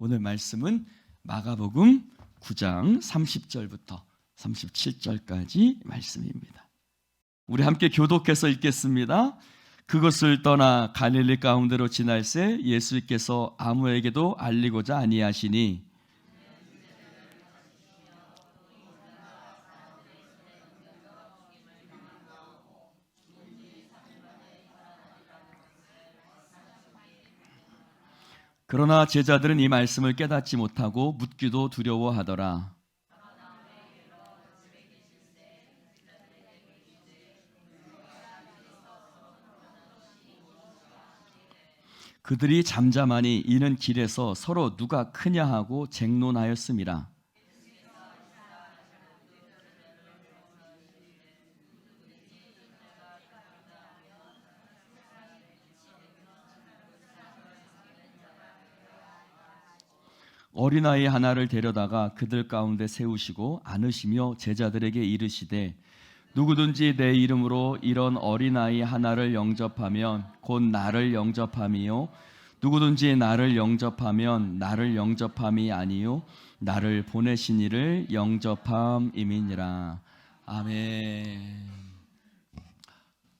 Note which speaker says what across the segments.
Speaker 1: 오늘 말씀은 마가복음 9장 30절부터 37절까지 말씀입니다. 우리 함께 교독해서 읽겠습니다. 그것을 떠나 갈릴리 가운데로 지날새 예수께서 아무에게도 알리고자 아니하시니 그러나 제자들은 이 말씀을 깨닫지 못하고 묻기도 두려워하더라. 그들이 잠잠하니 이는 길에서 서로 누가 크냐 하고 쟁론하였음이라. 어린아이 하나를 데려다가 그들 가운데 세우시고 안으시며 제자들에게 이르시되 누구든지 내 이름으로 이런 어린아이 하나를 영접하면 곧 나를 영접함이요 누구든지 나를 영접하면 나를 영접함이 아니요 나를 보내신 이를 영접함이니라. 아멘.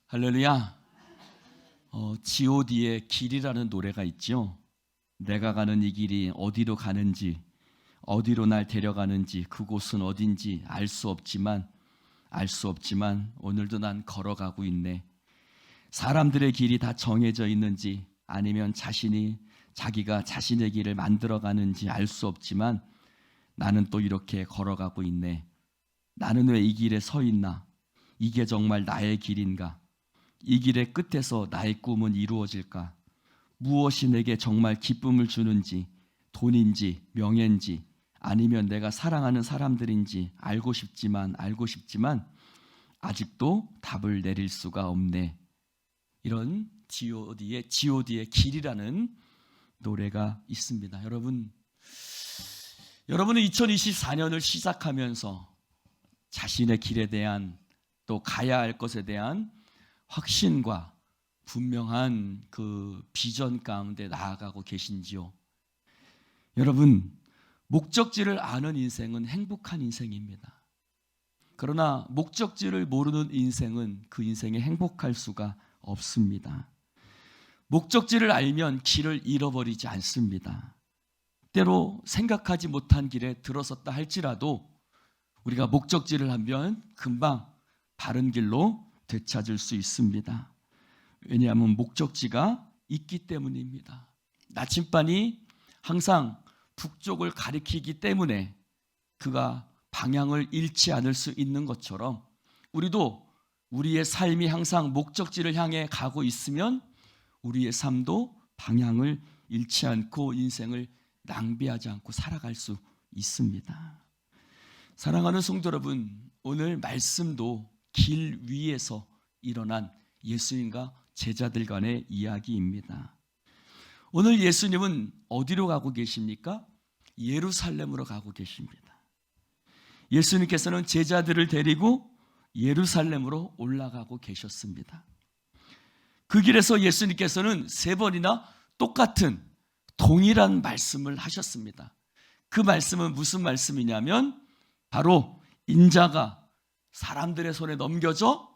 Speaker 1: 할렐루야. G.O.D의 길이라는 노래가 있죠. 내가 가는 이 길이 어디로 가는지, 어디로 날 데려가는지, 그곳은 어딘지 알 수 없지만 오늘도 난 걸어가고 있네. 사람들의 길이 다 정해져 있는지 아니면 자기가 자신의 길을 만들어가는지 알 수 없지만 나는 또 이렇게 걸어가고 있네. 나는 왜 이 길에 서 있나? 이게 정말 나의 길인가? 이 길의 끝에서 나의 꿈은 이루어질까? 무엇이 내게 정말 기쁨을 주는지, 돈인지 명예인지 아니면 내가 사랑하는 사람들인지 알고 싶지만 아직도 답을 내릴 수가 없네. 이런 G.O.D의 길이라는 노래가 있습니다. 여러분은 2024년을 시작하면서 자신의 길에 대한 또 가야 할 것에 대한 확신과 분명한 그 비전 가운데 나아가고 계신지요? 여러분, 목적지를 아는 인생은 행복한 인생입니다. 그러나 목적지를 모르는 인생은 그 인생에 행복할 수가 없습니다. 목적지를 알면 길을 잃어버리지 않습니다. 때로 생각하지 못한 길에 들어섰다 할지라도 우리가 목적지를 하면 금방 바른 길로 되찾을 수 있습니다. 왜냐하면 목적지가 있기 때문입니다. 나침반이 항상 북쪽을 가리키기 때문에 그가 방향을 잃지 않을 수 있는 것처럼 우리도 우리의 삶이 항상 목적지를 향해 가고 있으면 우리의 삶도 방향을 잃지 않고 인생을 낭비하지 않고 살아갈 수 있습니다. 사랑하는 성도 여러분, 오늘 말씀도 길 위에서 일어난 예수님과 제자들 간의 이야기입니다. 오늘 예수님은 어디로 가고 계십니까? 예루살렘으로 가고 계십니다. 예수님께서는 제자들을 데리고 예루살렘으로 올라가고 계셨습니다. 그 길에서 예수님께서는 3번이나 똑같은 동일한 말씀을 하셨습니다. 그 말씀은 무슨 말씀이냐면 바로 인자가 사람들의 손에 넘겨져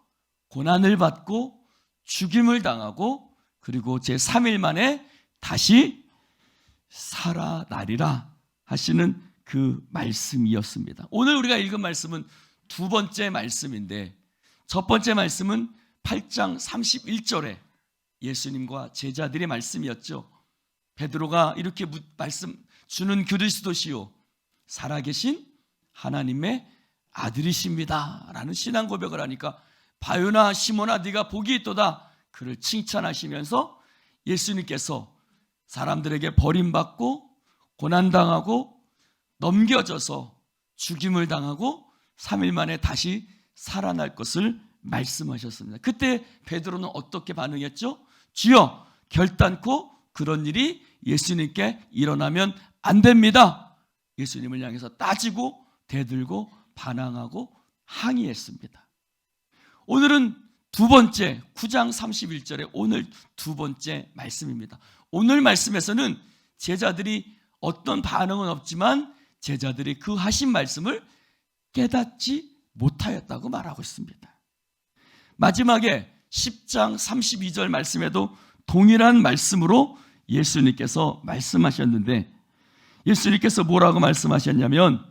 Speaker 1: 고난을 받고 죽임을 당하고 그리고 제3일 만에 다시 살아나리라 하시는 그 말씀이었습니다. 오늘 우리가 읽은 말씀은 두 번째 말씀인데 첫 번째 말씀은 8장 31절에 예수님과 제자들의 말씀이었죠. 베드로가 이렇게 말씀 주는 그리스도시요 살아계신 하나님의 아들이십니다 라는 신앙 고백을 하니까 바요나 시몬아 네가 복이 있도다 그를 칭찬하시면서 예수님께서 사람들에게 버림받고 고난당하고 넘겨져서 죽임을 당하고 3일 만에 다시 살아날 것을 말씀하셨습니다. 그때 베드로는 어떻게 반응했죠? 주여 결단코 그런 일이 예수님께 일어나면 안 됩니다. 예수님을 향해서 따지고 대들고 반항하고 항의했습니다. 오늘은 두 번째 9장 31절에 오늘 두 번째 말씀입니다. 오늘 말씀에서는 제자들이 어떤 반응은 없지만 제자들이 그 하신 말씀을 깨닫지 못하였다고 말하고 있습니다. 마지막에 10장 32절 말씀에도 동일한 말씀으로 예수님께서 말씀하셨는데, 예수님께서 뭐라고 말씀하셨냐면,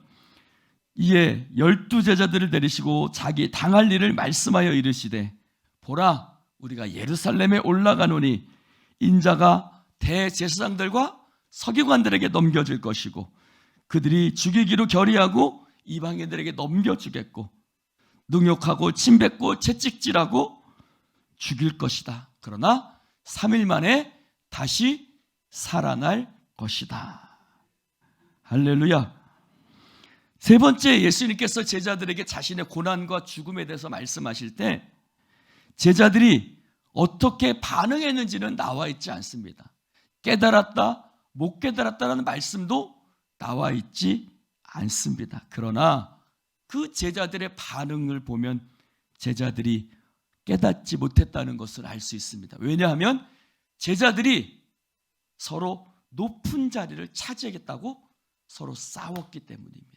Speaker 1: 이에 12제자들을 데리시고 자기 당할 일을 말씀하여 이르시되, 보라, 우리가 예루살렘에 올라가노니 인자가 대제사장들과 서기관들에게 넘겨질 것이고 그들이 죽이기로 결의하고 이방인들에게 넘겨주겠고 능욕하고 침뱉고 채찍질하고 죽일 것이다. 그러나 3일 만에 다시 살아날 것이다. 할렐루야. 세 번째, 예수님께서 제자들에게 자신의 고난과 죽음에 대해서 말씀하실 때 제자들이 어떻게 반응했는지는 나와 있지 않습니다. 깨달았다, 못 깨달았다라는 말씀도 나와 있지 않습니다. 그러나 그 제자들의 반응을 보면 제자들이 깨닫지 못했다는 것을 알 수 있습니다. 왜냐하면 제자들이 서로 높은 자리를 차지하겠다고 서로 싸웠기 때문입니다.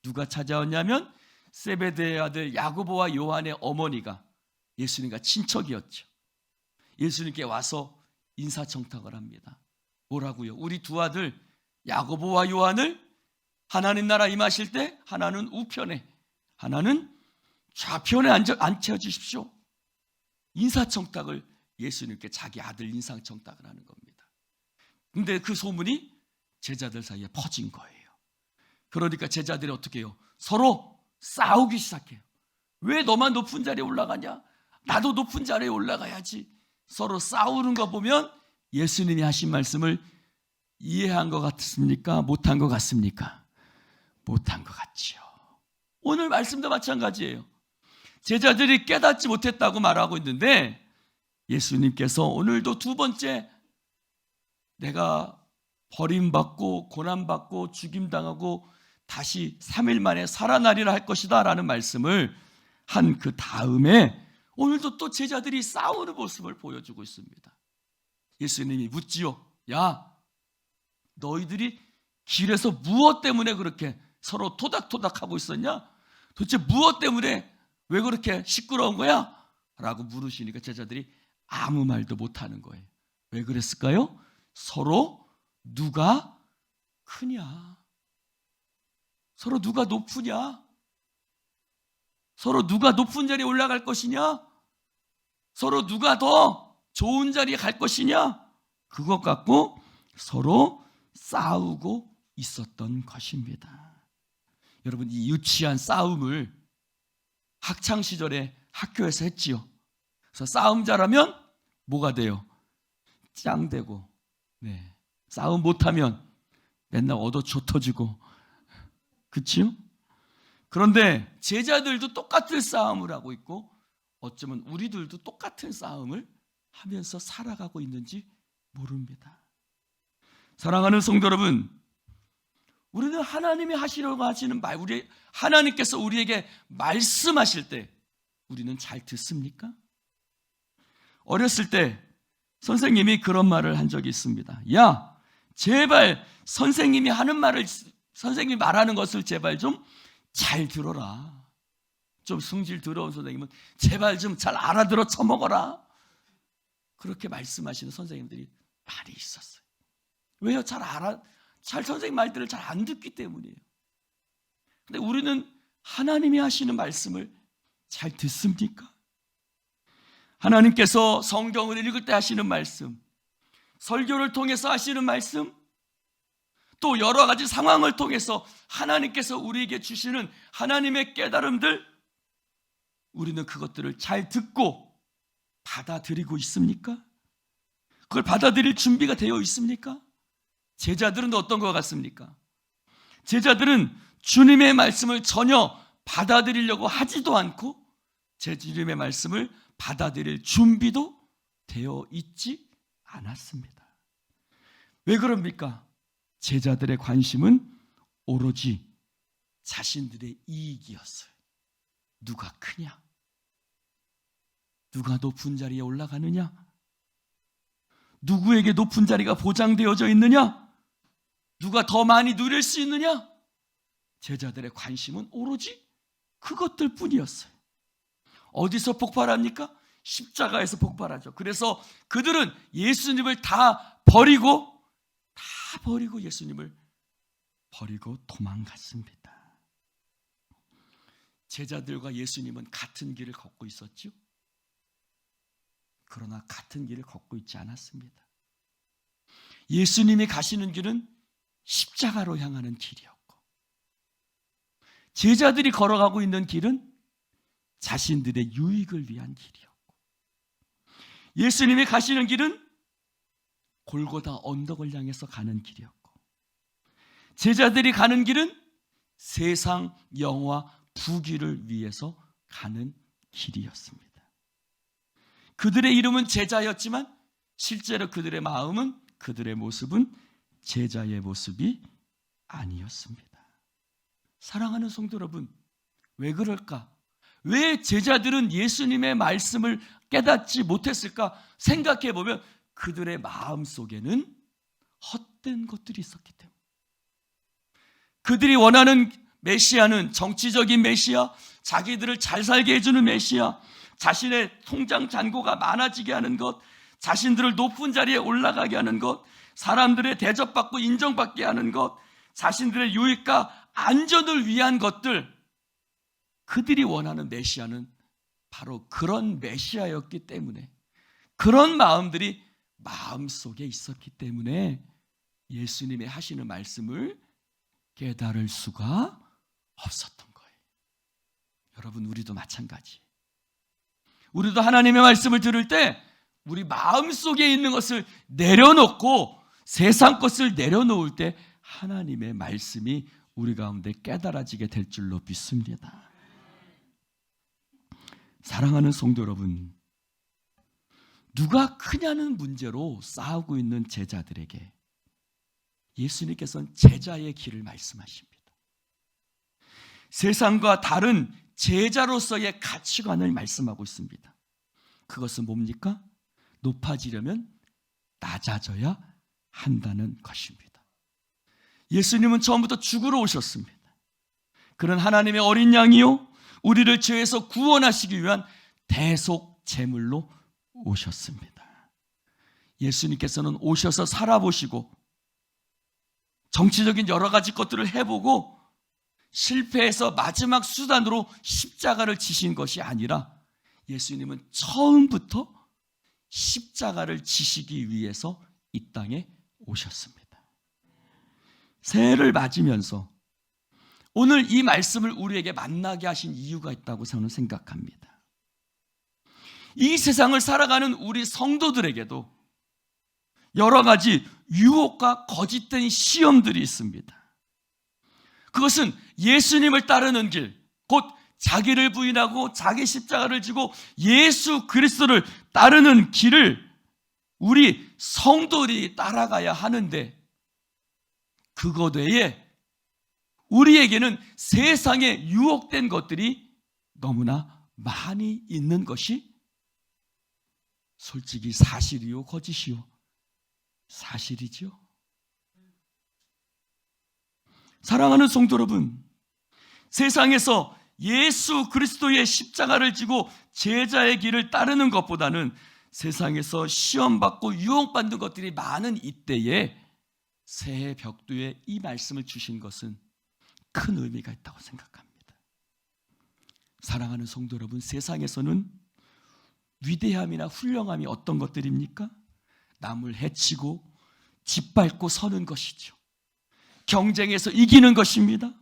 Speaker 1: 누가 찾아왔냐면 세베대의 아들 야고보와 요한의 어머니가 예수님과 친척이었죠. 예수님께 와서 인사청탁을 합니다. 뭐라고요? 우리 두 아들 야고보와 요한을 하나님 나라 임하실 때 하나는 우편에 하나는 좌편에 앉혀 주십시오. 인사청탁을 예수님께 자기 아들 인사청탁을 하는 겁니다. 근데 그 소문이 제자들 사이에 퍼진 거예요. 그러니까 제자들이 어떻게 해요? 서로 싸우기 시작해요. 왜 너만 높은 자리에 올라가냐? 나도 높은 자리에 올라가야지. 서로 싸우는 거 보면 예수님이 하신 말씀을 이해한 것 같습니까? 못한 것 같습니까? 못한 것 같지요. 오늘 말씀도 마찬가지예요. 제자들이 깨닫지 못했다고 말하고 있는데 예수님께서 오늘도 두 번째, 내가 버림받고 고난받고 죽임당하고 다시 3일 만에 살아나리라 할 것이다 라는 말씀을 한 그 다음에 오늘도 또 제자들이 싸우는 모습을 보여주고 있습니다. 예수님이 묻지요. 야, 너희들이 길에서 무엇 때문에 그렇게 서로 토닥토닥하고 있었냐? 도대체 무엇 때문에 왜 그렇게 시끄러운 거야? 라고 물으시니까 제자들이 아무 말도 못하는 거예요. 왜 그랬을까요? 서로 누가 크냐? 서로 누가 높으냐? 서로 누가 높은 자리에 올라갈 것이냐? 서로 누가 더 좋은 자리에 갈 것이냐? 그것 갖고 서로 싸우고 있었던 것입니다. 여러분, 이 유치한 싸움을 학창시절에 학교에서 했지요. 그래서 싸움 잘하면 뭐가 돼요? 짱되고, 네. 싸움 못하면 맨날 얻어 줬어지고, 그치요? 그런데 제자들도 똑같은 싸움을 하고 있고 어쩌면 우리들도 똑같은 싸움을 하면서 살아가고 있는지 모릅니다. 사랑하는 성도 여러분, 우리는 하나님이 하시려고 하시는 말, 하나님께서 우리에게 말씀하실 때 우리는 잘 듣습니까? 어렸을 때 선생님이 그런 말을 한 적이 있습니다. 야, 제발 선생님이 하는 말을, 선생님이 말하는 것을 제발 좀 잘 들어라. 좀 성질 더러운 선생님은 제발 좀 잘 알아들어 쳐먹어라. 그렇게 말씀하시는 선생님들이 많이 있었어요. 왜요? 잘 선생님 말들을 잘 안 듣기 때문이에요. 근데 우리는 하나님이 하시는 말씀을 잘 듣습니까? 하나님께서 성경을 읽을 때 하시는 말씀, 설교를 통해서 하시는 말씀, 또 여러 가지 상황을 통해서 하나님께서 우리에게 주시는 하나님의 깨달음들, 우리는 그것들을 잘 듣고 받아들이고 있습니까? 그걸 받아들일 준비가 되어 있습니까? 제자들은 어떤 것 같습니까? 제자들은 주님의 말씀을 전혀 받아들이려고 하지도 않고 주님의 말씀을 받아들일 준비도 되어 있지 않았습니다. 왜 그럽니까? 제자들의 관심은 오로지 자신들의 이익이었어요. 누가 크냐? 누가 높은 자리에 올라가느냐? 누구에게 높은 자리가 보장되어져 있느냐? 누가 더 많이 누릴 수 있느냐? 제자들의 관심은 오로지 그것들 뿐이었어요. 어디서 폭발합니까? 십자가에서 폭발하죠. 그래서 그들은 예수님을 다 버리고 예수님을 버리고 도망갔습니다. 제자들과 예수님은 같은 길을 걷고 있었죠. 그러나 같은 길을 걷고 있지 않았습니다. 예수님이 가시는 길은 십자가로 향하는 길이었고, 제자들이 걸어가고 있는 길은 자신들의 유익을 위한 길이었고, 예수님이 가시는 길은 골고다 언덕을 향해서 가는 길이었고, 제자들이 가는 길은 세상 영화 부귀를 위해서 가는 길이었습니다. 그들의 이름은 제자였지만 실제로 그들의 마음은, 그들의 모습은 제자의 모습이 아니었습니다. 사랑하는 성도 여러분, 왜 그럴까? 왜 제자들은 예수님의 말씀을 깨닫지 못했을까? 생각해 보면 그들의 마음 속에는 헛된 것들이 있었기 때문에, 그들이 원하는 메시아는 정치적인 메시아, 자기들을 잘 살게 해주는 메시아, 자신의 통장 잔고가 많아지게 하는 것, 자신들을 높은 자리에 올라가게 하는 것, 사람들의 대접받고 인정받게 하는 것, 자신들의 유익과 안전을 위한 것들, 그들이 원하는 메시아는 바로 그런 메시아였기 때문에, 그런 마음들이 마음속에 있었기 때문에 예수님이 하시는 말씀을 깨달을 수가 없었던 거예요. 여러분, 우리도 마찬가지. 우리도 하나님의 말씀을 들을 때 우리 마음속에 있는 것을 내려놓고 세상 것을 내려놓을 때 하나님의 말씀이 우리 가운데 깨달아지게 될 줄로 믿습니다. 사랑하는 성도 여러분, 누가 크냐는 문제로 싸우고 있는 제자들에게 예수님께서는 제자의 길을 말씀하십니다. 세상과 다른 제자로서의 가치관을 말씀하고 있습니다. 그것은 뭡니까? 높아지려면 낮아져야 한다는 것입니다. 예수님은 처음부터 죽으러 오셨습니다. 그는 하나님의 어린 양이요, 우리를 죄에서 구원하시기 위한 대속 제물로 오셨습니다. 예수님께서는 오셔서 살아보시고 정치적인 여러 가지 것들을 해보고 실패해서 마지막 수단으로 십자가를 지신 것이 아니라 예수님은 처음부터 십자가를 지시기 위해서 이 땅에 오셨습니다. 새해를 맞으면서 오늘 이 말씀을 우리에게 만나게 하신 이유가 있다고 저는 생각합니다. 이 세상을 살아가는 우리 성도들에게도 여러 가지 유혹과 거짓된 시험들이 있습니다. 그것은 예수님을 따르는 길, 곧 자기를 부인하고 자기 십자가를 지고 예수 그리스도를 따르는 길을 우리 성도들이 따라가야 하는데, 그것 외에 우리에게는 세상에 유혹된 것들이 너무나 많이 있는 것이 솔직히 사실이요, 거짓이요? 사실이죠. 사랑하는 성도 여러분, 세상에서 예수 그리스도의 십자가를 지고 제자의 길을 따르는 것보다는 세상에서 시험받고 유혹받는 것들이 많은 이때에 새해 벽두에 이 말씀을 주신 것은 큰 의미가 있다고 생각합니다. 사랑하는 성도 여러분, 세상에서는 위대함이나 훌륭함이 어떤 것들입니까? 남을 해치고 짓밟고 서는 것이죠. 경쟁에서 이기는 것입니다.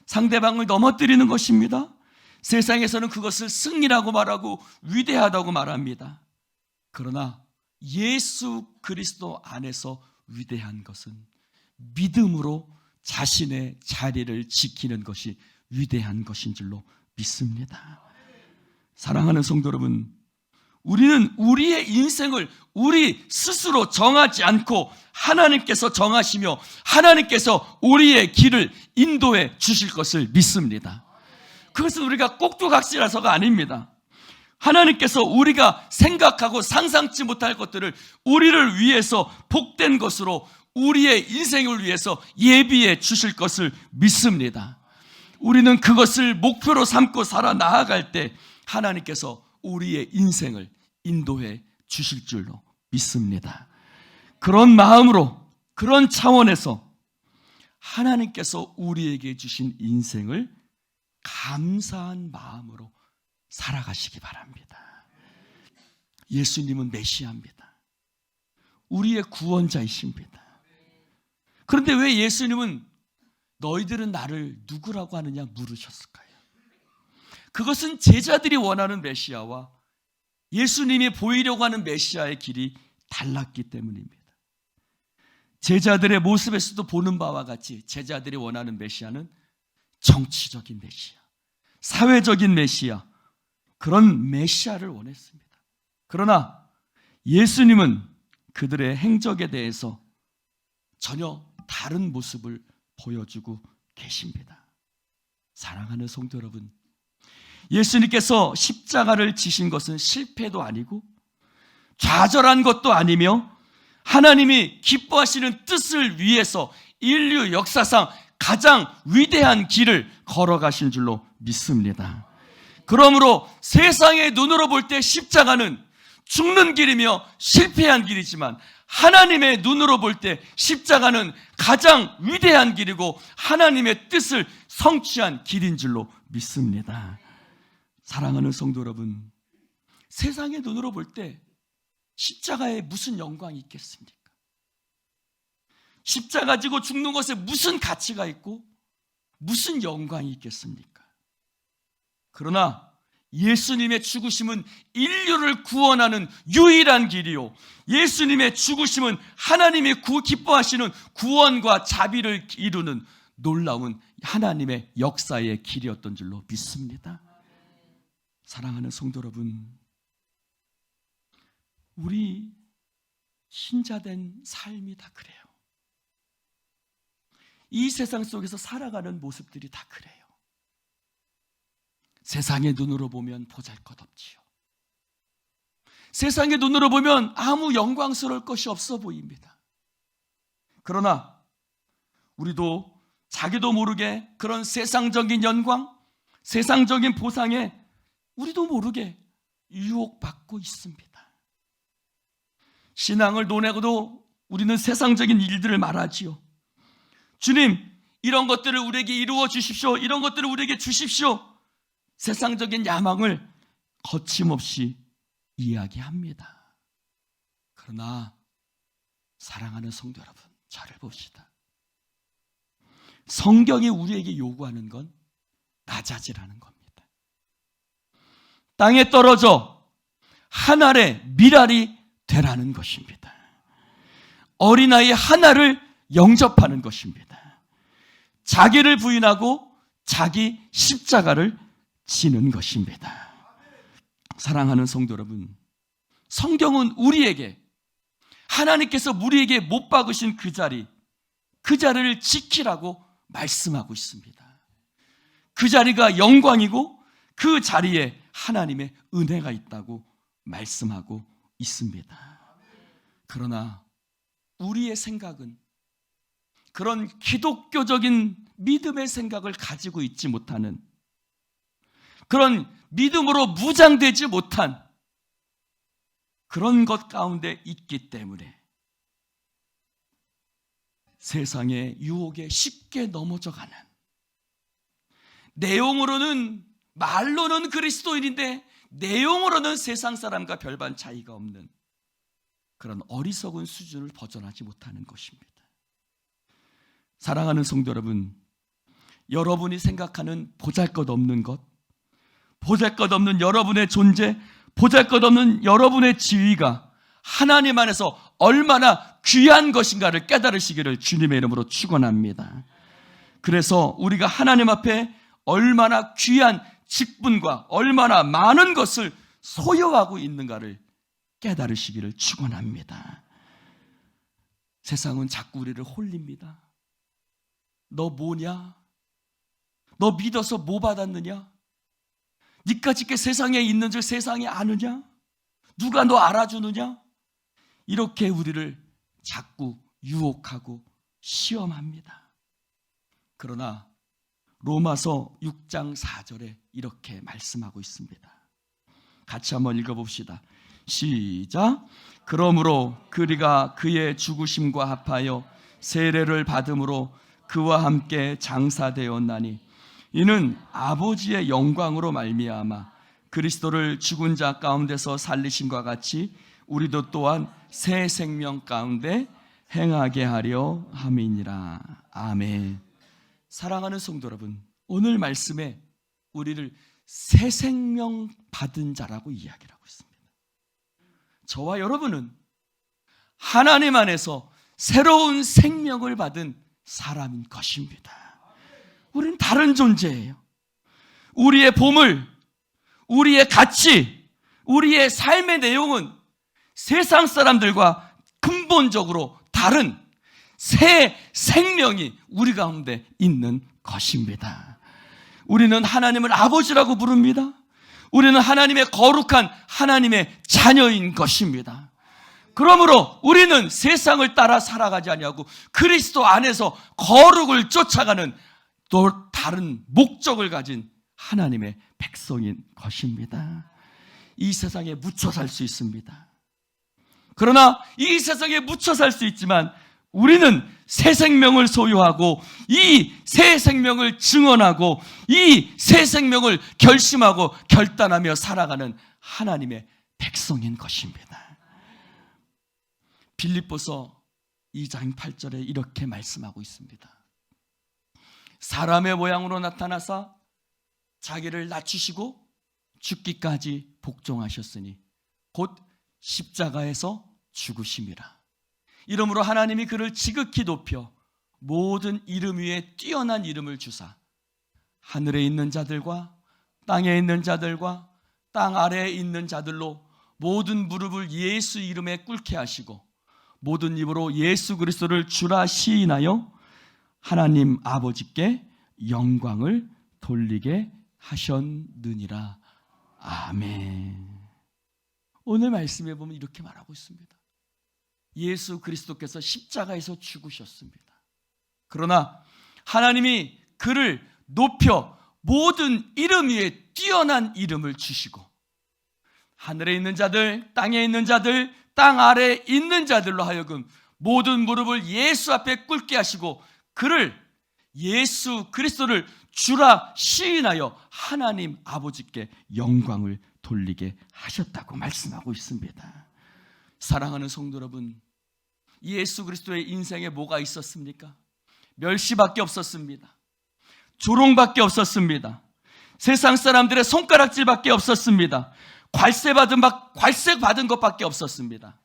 Speaker 1: 상대방을 넘어뜨리는 것입니다. 세상에서는 그것을 승리라고 말하고 위대하다고 말합니다. 그러나 예수 그리스도 안에서 위대한 것은 믿음으로 자신의 자리를 지키는 것이 위대한 것인 줄로 믿습니다. 사랑하는 성도 여러분, 우리는 우리의 인생을 우리 스스로 정하지 않고 하나님께서 정하시며 하나님께서 우리의 길을 인도해 주실 것을 믿습니다. 그것은 우리가 꼭두각시라서가 아닙니다. 하나님께서 우리가 생각하고 상상치 못할 것들을 우리를 위해서 복된 것으로 우리의 인생을 위해서 예비해 주실 것을 믿습니다. 우리는 그것을 목표로 삼고 살아 나아갈 때 하나님께서 우리의 인생을 인도해 주실 줄로 믿습니다. 그런 마음으로, 그런 차원에서 하나님께서 우리에게 주신 인생을 감사한 마음으로 살아가시기 바랍니다. 예수님은 메시아입니다. 우리의 구원자이십니다. 그런데 왜 예수님은 너희들은 나를 누구라고 하느냐 물으셨을까요? 그것은 제자들이 원하는 메시아와 예수님이 보이려고 하는 메시아의 길이 달랐기 때문입니다. 제자들의 모습에서도 보는 바와 같이 제자들이 원하는 메시아는 정치적인 메시아, 사회적인 메시아, 그런 메시아를 원했습니다. 그러나 예수님은 그들의 행적에 대해서 전혀 다른 모습을 보여주고 계십니다. 사랑하는 성도 여러분, 예수님께서 십자가를 지신 것은 실패도 아니고 좌절한 것도 아니며 하나님이 기뻐하시는 뜻을 위해서 인류 역사상 가장 위대한 길을 걸어가신 줄로 믿습니다. 그러므로 세상의 눈으로 볼 때 십자가는 죽는 길이며 실패한 길이지만 하나님의 눈으로 볼 때 십자가는 가장 위대한 길이고 하나님의 뜻을 성취한 길인 줄로 믿습니다. 사랑하는 성도 여러분, 세상의 눈으로 볼 때 십자가에 무슨 영광이 있겠습니까? 십자가 지고 죽는 것에 무슨 가치가 있고 무슨 영광이 있겠습니까? 그러나 예수님의 죽으심은 인류를 구원하는 유일한 길이요, 예수님의 죽으심은 하나님이 기뻐하시는 구원과 자비를 이루는 놀라운 하나님의 역사의 길이었던 줄로 믿습니다. 사랑하는 성도 여러분, 우리 신자된 삶이 다 그래요. 이 세상 속에서 살아가는 모습들이 다 그래요. 세상의 눈으로 보면 보잘것없지요. 세상의 눈으로 보면 아무 영광스러울 것이 없어 보입니다. 그러나 우리도 자기도 모르게 그런 세상적인 영광, 세상적인 보상에 우리도 모르게 유혹받고 있습니다. 신앙을 논하고도 우리는 세상적인 일들을 말하지요. 주님, 이런 것들을 우리에게 이루어 주십시오. 이런 것들을 우리에게 주십시오. 세상적인 야망을 거침없이 이야기합니다. 그러나 사랑하는 성도 여러분, 저를 봅시다. 성경이 우리에게 요구하는 건 낮아지라는 겁니다. 땅에 떨어져 한 알의 밀알이 되라는 것입니다. 어린아이 하나를 영접하는 것입니다. 자기를 부인하고 자기 십자가를 지는 것입니다. 사랑하는 성도 여러분, 성경은 우리에게 하나님께서 우리에게 못 박으신 그 자리를 지키라고 말씀하고 있습니다. 그 자리가 영광이고 그 자리에 하나님의 은혜가 있다고 말씀하고 있습니다. 그러나 우리의 생각은 그런 기독교적인 믿음의 생각을 가지고 있지 못하는, 그런 믿음으로 무장되지 못한 그런 것 가운데 있기 때문에 세상의 유혹에 쉽게 넘어져가는, 내용으로는, 말로는 그리스도인인데 내용으로는 세상 사람과 별반 차이가 없는 그런 어리석은 수준을 벗어나지 못하는 것입니다. 사랑하는 성도 여러분, 여러분이 생각하는 보잘것없는 것, 보잘것없는 여러분의 존재, 보잘것없는 여러분의 지위가 하나님 안에서 얼마나 귀한 것인가를 깨달으시기를 주님의 이름으로 축원합니다. 그래서 우리가 하나님 앞에 얼마나 귀한 직분과 얼마나 많은 것을 소유하고 있는가를 깨달으시기를 축원합니다. 세상은 자꾸 우리를 홀립니다. 너 뭐냐? 너 믿어서 뭐 받았느냐? 니까짓 게 세상에 있는 줄 세상이 아느냐? 누가 너 알아주느냐? 이렇게 우리를 자꾸 유혹하고 시험합니다. 그러나 로마서 6장 4절에 이렇게 말씀하고 있습니다. 같이 한번 읽어봅시다. 시작. 그러므로 그리가 그의 죽으심과 합하여 세례를 받음으로 그와 함께 장사되었나니 이는 아버지의 영광으로 말미암아 그리스도를 죽은 자 가운데서 살리심과 같이 우리도 또한 새 생명 가운데 행하게 하려 함이니라. 아멘. 사랑하는 성도 여러분, 오늘 말씀에 우리를 새 생명 받은 자라고 이야기를 하고 있습니다. 저와 여러분은 하나님 안에서 새로운 생명을 받은 사람인 것입니다. 우리는 다른 존재예요. 우리의 보물, 우리의 가치, 우리의 삶의 내용은 세상 사람들과 근본적으로 다른 새 생명이 우리 가운데 있는 것입니다. 우리는 하나님을 아버지라고 부릅니다. 우리는 하나님의 거룩한 하나님의 자녀인 것입니다. 그러므로 우리는 세상을 따라 살아가지 아니하고 그리스도 안에서 거룩을 쫓아가는 또 다른 목적을 가진 하나님의 백성인 것입니다. 이 세상에 묻혀 살 수 있습니다. 그러나 이 세상에 묻혀 살 수 있지만 우리는 새 생명을 소유하고 이 새 생명을 증언하고 이 새 생명을 결심하고 결단하며 살아가는 하나님의 백성인 것입니다. 빌립보서 2장 8절에 이렇게 말씀하고 있습니다. 사람의 모양으로 나타나사 자기를 낮추시고 죽기까지 복종하셨으니 곧 십자가에서 죽으심이라. 이러므로 하나님이 그를 지극히 높여 모든 이름 위에 뛰어난 이름을 주사 하늘에 있는 자들과 땅에 있는 자들과 땅 아래에 있는 자들로 모든 무릎을 예수 이름에 꿇게 하시고 모든 입으로 예수 그리스도를 주라 시인하여 하나님 아버지께 영광을 돌리게 하셨느니라. 아멘. 오늘 말씀에 보면 이렇게 말하고 있습니다. 예수 그리스도께서 십자가에서 죽으셨습니다. 그러나 하나님이 그를 높여 모든 이름 위에 뛰어난 이름을 주시고 하늘에 있는 자들, 땅에 있는 자들, 땅 아래에 있는 자들로 하여금 모든 무릎을 예수 앞에 꿇게 하시고 그를 예수 그리스도를 주라 시인하여 하나님 아버지께 영광을 돌리게 하셨다고 말씀하고 있습니다. 사랑하는 성도 여러분, 예수 그리스도의 인생에 뭐가 있었습니까? 멸시밖에 없었습니다. 조롱밖에 없었습니다. 세상 사람들의 손가락질밖에 없었습니다. 괄세받은 것밖에 없었습니다.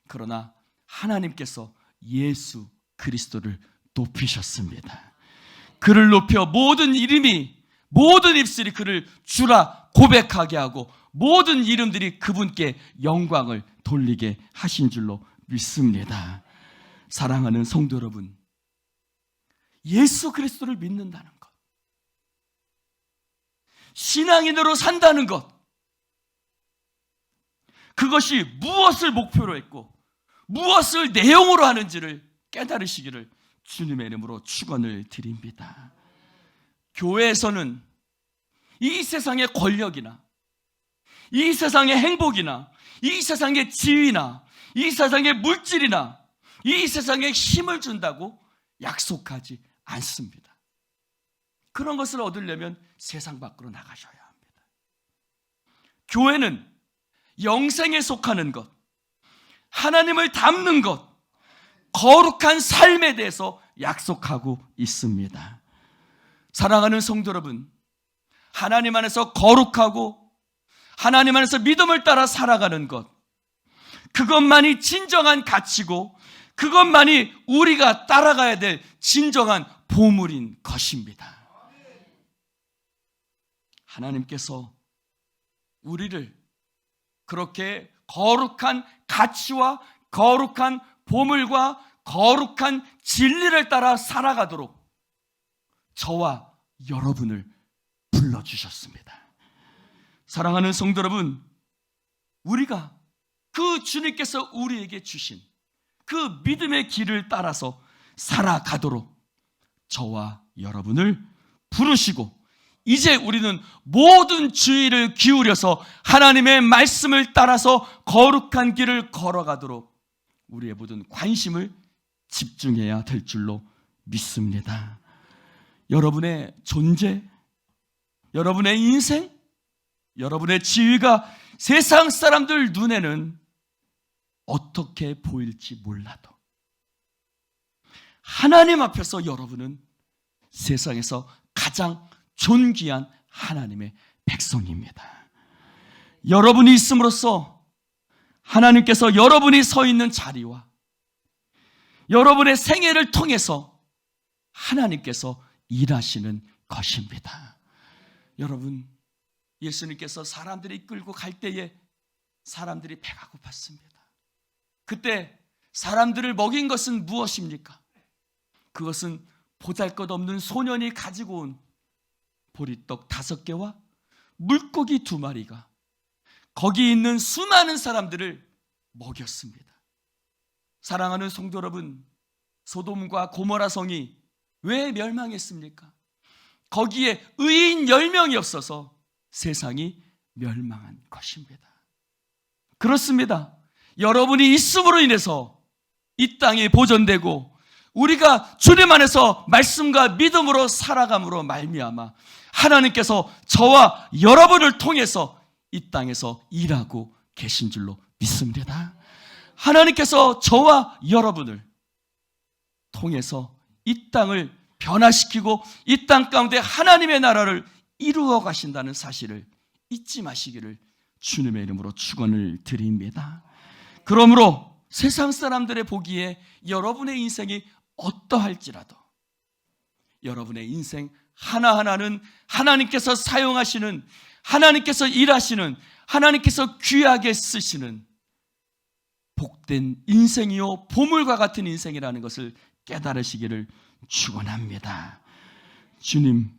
Speaker 1: 그러나 하나님께서 예수 그리스도를 높이셨습니다. 그를 높여 모든 이름이, 모든 입술이 그를 주라 고백하게 하고 모든 이름들이 그분께 영광을 돌리게 하신 줄로 믿습니다. 사랑하는 성도 여러분, 예수 그리스도를 믿는다는 것, 신앙인으로 산다는 것, 그것이 무엇을 목표로 했고 무엇을 내용으로 하는지를 깨달으시기를 주님의 이름으로 축원을 드립니다. 교회에서는 이 세상의 권력이나 이 세상의 행복이나 이 세상의 지위나 이 세상의 물질이나 이 세상에 힘을 준다고 약속하지 않습니다. 그런 것을 얻으려면 세상 밖으로 나가셔야 합니다. 교회는 영생에 속하는 것, 하나님을 닮는 것, 거룩한 삶에 대해서 약속하고 있습니다. 사랑하는 성도 여러분, 하나님 안에서 거룩하고 하나님 안에서 믿음을 따라 살아가는 것, 그것만이 진정한 가치고 그것만이 우리가 따라가야 될 진정한 보물인 것입니다. 하나님께서 우리를 그렇게 거룩한 가치와 거룩한 보물과 거룩한 진리를 따라 살아가도록 저와 여러분을 불러주셨습니다. 사랑하는 성도 여러분, 우리가 그 주님께서 우리에게 주신 그 믿음의 길을 따라서 살아가도록 저와 여러분을 부르시고, 이제 우리는 모든 주의를 기울여서 하나님의 말씀을 따라서 거룩한 길을 걸어가도록 우리의 모든 관심을 집중해야 될 줄로 믿습니다. 여러분의 존재, 여러분의 인생, 여러분의 지위가 세상 사람들 눈에는 어떻게 보일지 몰라도 하나님 앞에서 여러분은 세상에서 가장 존귀한 하나님의 백성입니다. 여러분이 있음으로써 하나님께서 여러분이 서 있는 자리와 여러분의 생애를 통해서 하나님께서 일하시는 것입니다. 여러분, 예수님께서 사람들이 이끌고 갈 때에 사람들이 배가 고팠습니다. 그때 사람들을 먹인 것은 무엇입니까? 그것은 보잘것없는 소년이 가지고 온 보리떡 5개와 물고기 2마리가 거기 있는 수많은 사람들을 먹였습니다. 사랑하는 성도 여러분, 소돔과 고모라 성이 왜 멸망했습니까? 거기에 의인 10명이 없어서 세상이 멸망한 것입니다. 그렇습니다. 여러분이 있음으로 인해서 이 땅이 보존되고 우리가 주님 안에서 말씀과 믿음으로 살아감으로 말미암아 하나님께서 저와 여러분을 통해서 이 땅에서 일하고 계신 줄로 믿습니다. 하나님께서 저와 여러분을 통해서 이 땅을 변화시키고 이 땅 가운데 하나님의 나라를 이루어 가신다는 사실을 잊지 마시기를 주님의 이름으로 축원을 드립니다. 그러므로 세상 사람들의 보기에 여러분의 인생이 어떠할지라도 여러분의 인생 하나하나는 하나님께서 사용하시는, 하나님께서 일하시는, 하나님께서 귀하게 쓰시는 복된 인생이요 보물과 같은 인생이라는 것을 깨달으시기를 축원합니다. 주님,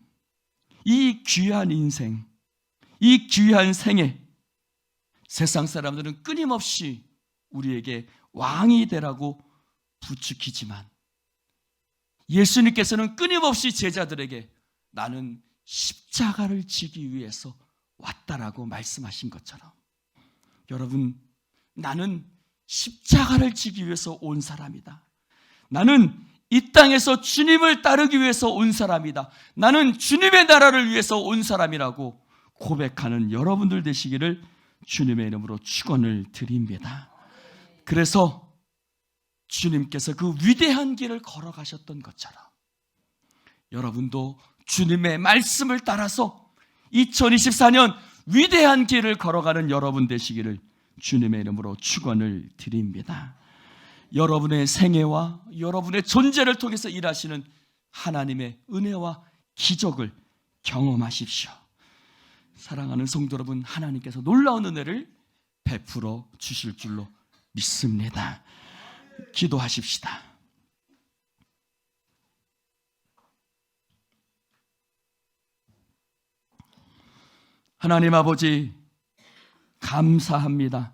Speaker 1: 이 귀한 인생, 이 귀한 생애, 세상 사람들은 끊임없이 우리에게 왕이 되라고 부추기지만 예수님께서는 끊임없이 제자들에게 나는 십자가를 지기 위해서 왔다라고 말씀하신 것처럼, 여러분, 나는 십자가를 지기 위해서 온 사람이다. 나는 이 땅에서 주님을 따르기 위해서 온 사람이다. 나는 주님의 나라를 위해서 온 사람이라고 고백하는 여러분들 되시기를 주님의 이름으로 축원을 드립니다. 그래서 주님께서 그 위대한 길을 걸어가셨던 것처럼 여러분도 주님의 말씀을 따라서 2024년 위대한 길을 걸어가는 여러분 되시기를 주님의 이름으로 축원을 드립니다. 여러분의 생애와 여러분의 존재를 통해서 일하시는 하나님의 은혜와 기적을 경험하십시오. 사랑하는 성도 여러분, 하나님께서 놀라운 은혜를 베풀어 주실 줄로 믿습니다. 기도하십시다. 하나님 아버지, 감사합니다.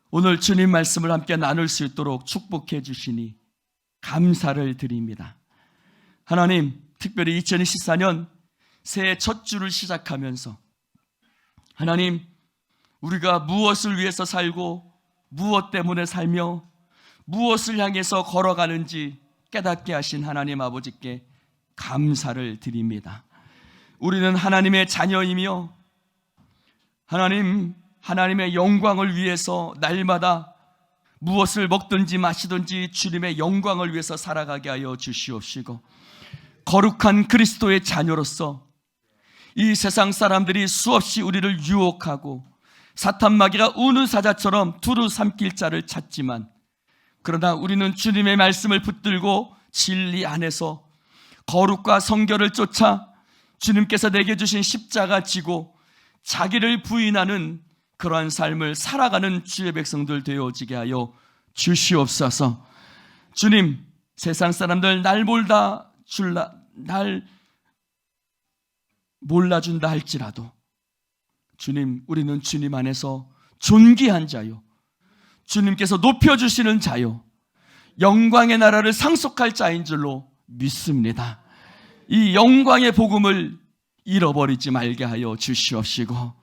Speaker 1: 오늘 주님 말씀을 함께 나눌 수 있도록 축복해 주시니 감사를 드립니다. 하나님, 특별히 2024년 새해 첫 주를 시작하면서 하나님, 우리가 무엇을 위해서 살고 무엇 때문에 살며 무엇을 향해서 걸어가는지 깨닫게 하신 하나님 아버지께 감사를 드립니다. 우리는 하나님의 자녀이며 하나님의 영광을 위해서 날마다 무엇을 먹든지 마시든지 주님의 영광을 위해서 살아가게 하여 주시옵시고, 거룩한 그리스도의 자녀로서 이 세상 사람들이 수없이 우리를 유혹하고 사탄 마귀가 우는 사자처럼 두루 삼킬 자를 찾지만, 그러나 우리는 주님의 말씀을 붙들고 진리 안에서 거룩과 성결을 쫓아 주님께서 내게 주신 십자가 지고 자기를 부인하는 그러한 삶을 살아가는 주의 백성들 되어지게 하여 주시옵소서. 주님, 세상 사람들 날 몰라준다 할지라도 주님, 우리는 주님 안에서 존귀한 자요, 주님께서 높여주시는 자요, 영광의 나라를 상속할 자인 줄로 믿습니다. 이 영광의 복음을 잃어버리지 말게 하여 주시옵시고,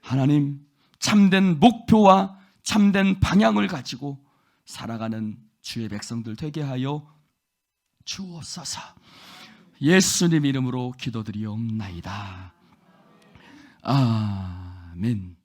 Speaker 1: 하나님, 참된 목표와 참된 방향을 가지고 살아가는 주의 백성들 되게 하여 주옵소서. 예수님 이름으로 기도드리옵나이다. 아멘.